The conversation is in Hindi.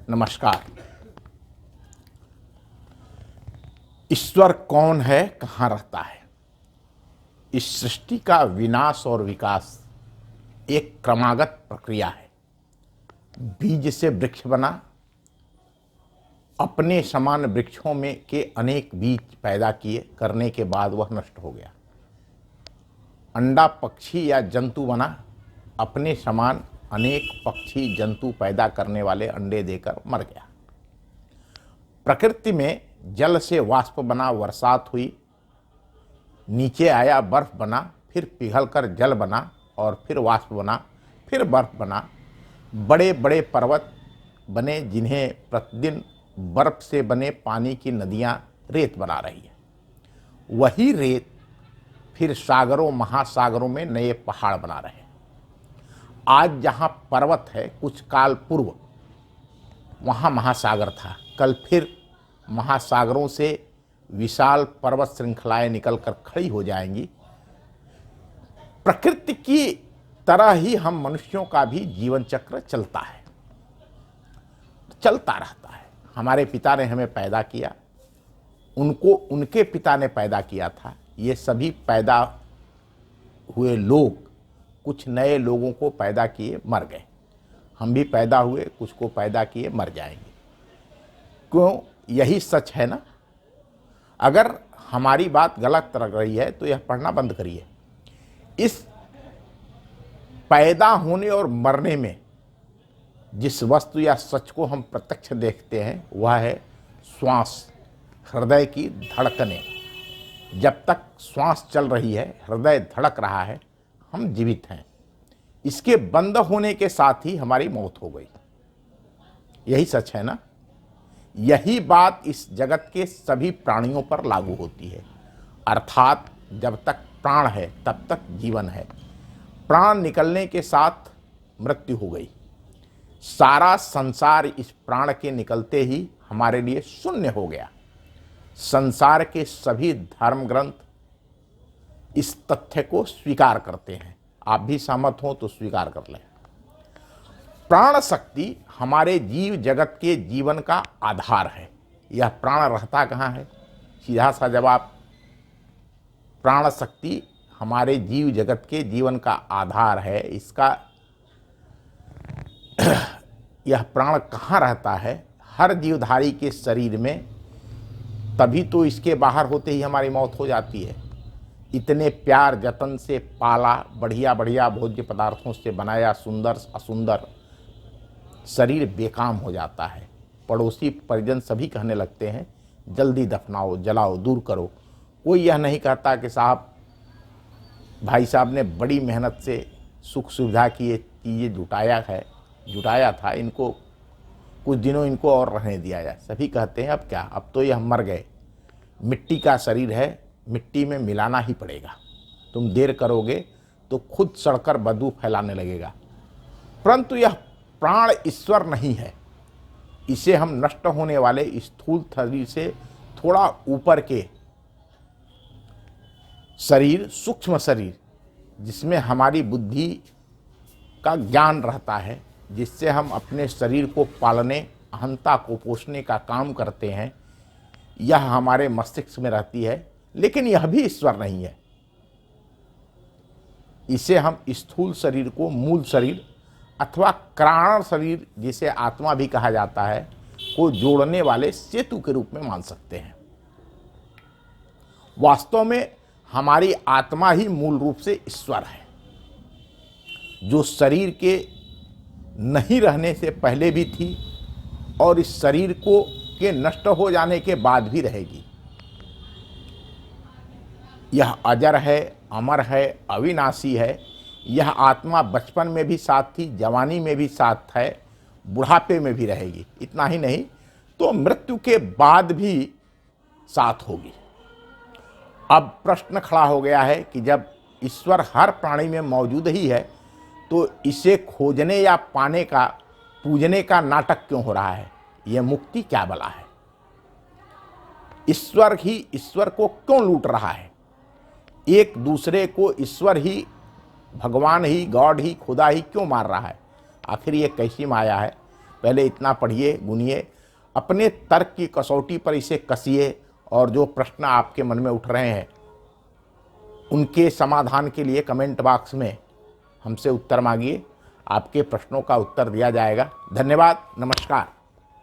नमस्कार। ईश्वर कौन है, कहाँ रहता है? इस सृष्टि का विनाश और विकास एक क्रमागत प्रक्रिया है। बीज से वृक्ष बना, अपने समान वृक्षों में के अनेक बीज पैदा किए करने के बाद वह नष्ट हो गया। अंडा पक्षी या जंतु बना, अपने समान अनेक पक्षी जंतु पैदा करने वाले अंडे देकर मर गया। प्रकृति में जल से वाष्प बना, बरसात हुई, नीचे आया बर्फ बना, फिर पिघलकर जल बना और फिर वाष्प बना, फिर बर्फ बना। बड़े बड़े पर्वत बने जिन्हें प्रतिदिन बर्फ से बने पानी की नदियां रेत बना रही है। वही रेत फिर सागरों महासागरों में नए पहाड़ बना रहे हैं। आज जहां पर्वत है, कुछ काल पूर्व वहां महासागर था। कल फिर महासागरों से विशाल पर्वत श्रृंखलाएं निकलकर खड़ी हो जाएंगी। प्रकृति की तरह ही हम मनुष्यों का भी जीवन चक्र चलता है, चलता रहता है। हमारे पिता ने हमें पैदा किया, उनको उनके पिता ने पैदा किया था। ये सभी पैदा हुए लोग कुछ नए लोगों को पैदा किए, मर गए। हम भी पैदा हुए, कुछ को पैदा किए, मर जाएंगे। क्यों? यही सच है ना। अगर हमारी बात गलत लग रही है तो यह पढ़ना बंद करिए। इस पैदा होने और मरने में जिस वस्तु या सच को हम प्रत्यक्ष देखते हैं वह है श्वास, हृदय की धड़कनें। जब तक श्वास चल रही है, हृदय धड़क रहा है, हम जीवित हैं। इसके बंद होने के साथ ही हमारी मौत हो गई। यही सच है ना। यही बात इस जगत के सभी प्राणियों पर लागू होती है। अर्थात जब तक प्राण है तब तक जीवन है। प्राण निकलने के साथ मृत्यु हो गई। सारा संसार इस प्राण के निकलते ही हमारे लिए शून्य हो गया। संसार के सभी धर्म ग्रंथ इस तथ्य को स्वीकार करते हैं। आप भी सहमत हो तो स्वीकार कर लें। प्राण शक्ति हमारे जीव जगत के जीवन का आधार है। यह प्राण रहता कहाँ है? सीधा सा जवाब, प्राण शक्ति हमारे जीव जगत के जीवन का आधार है। इसका यह प्राण कहाँ रहता है? हर जीवधारी के शरीर में। तभी तो इसके बाहर होते ही हमारी मौत हो जाती है। इतने प्यार जतन से पाला, बढ़िया बढ़िया भोज्य पदार्थों से बनाया सुंदर असुंदर शरीर बेकाम हो जाता है। पड़ोसी परिजन सभी कहने लगते हैं जल्दी दफनाओ, जलाओ, दूर करो। कोई यह नहीं कहता कि साहब भाई साहब ने बड़ी मेहनत से सुख सुविधा की ये चीज़ें जुटाया था, इनको कुछ दिनों इनको और रहने दिया जाए। सभी कहते हैं अब क्या, अब तो यह मर गए, मिट्टी का शरीर है, मिट्टी में मिलाना ही पड़ेगा। तुम देर करोगे तो खुद सड़कर बदबू फैलाने लगेगा। परंतु यह प्राण ईश्वर नहीं है। इसे हम नष्ट होने वाले स्थूल शरीर से थोड़ा ऊपर के शरीर, सूक्ष्म शरीर, जिसमें हमारी बुद्धि का ज्ञान रहता है, जिससे हम अपने शरीर को पालने, अहंता को पोषने का काम करते हैं, यह हमारे मस्तिष्क में रहती है। लेकिन यह भी ईश्वर नहीं है। इसे हम स्थूल शरीर को मूल शरीर अथवा कारण शरीर, जिसे आत्मा भी कहा जाता है, को जोड़ने वाले सेतु के रूप में मान सकते हैं। वास्तव में हमारी आत्मा ही मूल रूप से ईश्वर है, जो शरीर के नहीं रहने से पहले भी थी और इस शरीर को के नष्ट हो जाने के बाद भी रहेगी। यह अजर है, अमर है, अविनाशी है। यह आत्मा बचपन में भी साथ थी, जवानी में भी साथ है, बुढ़ापे में भी रहेगी। इतना ही नहीं तो मृत्यु के बाद भी साथ होगी। अब प्रश्न खड़ा हो गया है कि जब ईश्वर हर प्राणी में मौजूद ही है तो इसे खोजने या पाने का, पूजने का नाटक क्यों हो रहा है? यह मुक्ति क्या बला है? ईश्वर ही ईश्वर को क्यों लूट रहा है? एक दूसरे को ईश्वर ही, भगवान ही, गॉड ही, खुदा ही क्यों मार रहा है? आखिर ये कैसी माया है? पहले इतना पढ़िए, गुनिए, अपने तर्क की कसौटी पर इसे कसिए और जो प्रश्न आपके मन में उठ रहे हैं उनके समाधान के लिए कमेंट बॉक्स में हमसे उत्तर मांगिए। आपके प्रश्नों का उत्तर दिया जाएगा। धन्यवाद, नमस्कार।